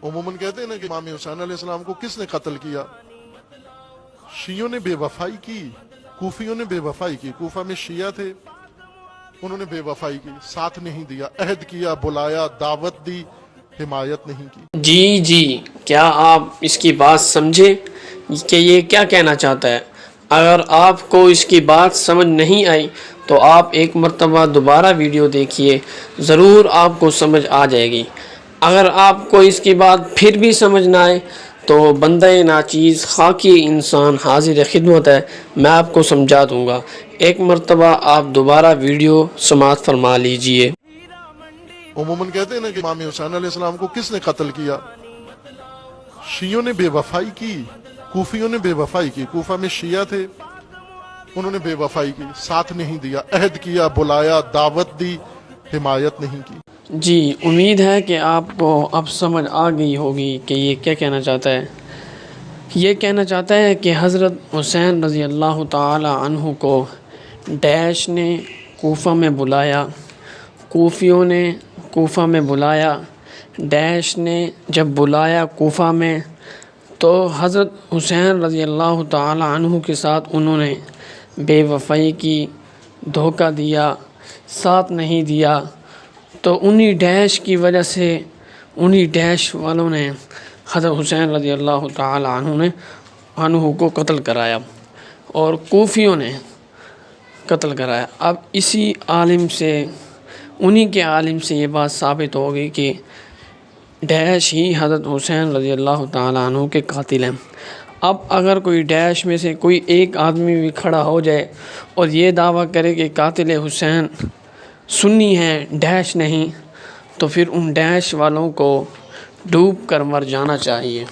عموماً کہتے ہیں نا کہ امام حسین علیہ السلام کو کس نے قتل کیا؟ شیعوں نے بے وفائی کی، کوفیوں نے بے وفائی کی۔ کوفہ میں شیعہ تھے، انہوں نے بے وفائی کی، ساتھ نہیں دیا، عہد کیا، بلایا، دعوت دی، حمایت نہیں کی۔ جی جی، کیا آپ اس کی بات سمجھے کہ یہ کیا کہنا چاہتا ہے؟ اگر آپ کو اس کی بات سمجھ نہیں آئی تو آپ ایک مرتبہ دوبارہ ویڈیو دیکھیے، ضرور آپ کو سمجھ آ جائے گی۔ اگر آپ کو اس کی بات پھر بھی سمجھ نہ آئے تو بندہ ناچیز خاکی انسان حاضر خدمت ہے، میں آپ کو سمجھا دوں گا۔ ایک مرتبہ آپ دوبارہ ویڈیو سماعت فرما لیجئے۔ عموماً کہتے ہیں نا کہ امام حسین علیہ السلام کو کس نے قتل کیا؟ شیعوں نے بے وفائی کی، کوفیوں نے بے وفائی کی۔ کوفہ میں شیعہ تھے، انہوں نے بے وفائی کی، ساتھ نہیں دیا، عہد کیا، بلایا، دعوت دی، حمایت نہیں کی۔ جی، امید ہے کہ آپ کو اب سمجھ آ گئی ہوگی کہ یہ کیا کہنا چاہتا ہے۔ یہ کہنا چاہتا ہے کہ حضرت حسین رضی اللہ تعالی عنہ کو ڈیش نے کوفہ میں بلایا، کوفیوں نے کوفہ میں بلایا، ڈیش نے جب بلایا کوفہ میں تو حضرت حسین رضی اللہ تعالی عنہ کے ساتھ انہوں نے بے وفائی کی، دھوکہ دیا، ساتھ نہیں دیا، تو انہی ڈیش کی وجہ سے انہی ڈیش والوں نے حضرت حسین رضی اللہ تعالی عنہ کو قتل کرایا اور کوفیوں نے قتل کرایا۔ اب اسی عالم سے، انہی کے عالم سے یہ بات ثابت ہو گئی کہ ڈیش ہی حضرت حسین رضی اللہ تعالی عنہ کے قاتل ہیں۔ اب اگر کوئی ڈیش میں سے کوئی ایک آدمی بھی کھڑا ہو جائے اور یہ دعویٰ کرے کہ قاتل حسین سنی ہے ڈیش نہیں، تو پھر ان ڈیش والوں کو ڈوب کر مر جانا چاہیے۔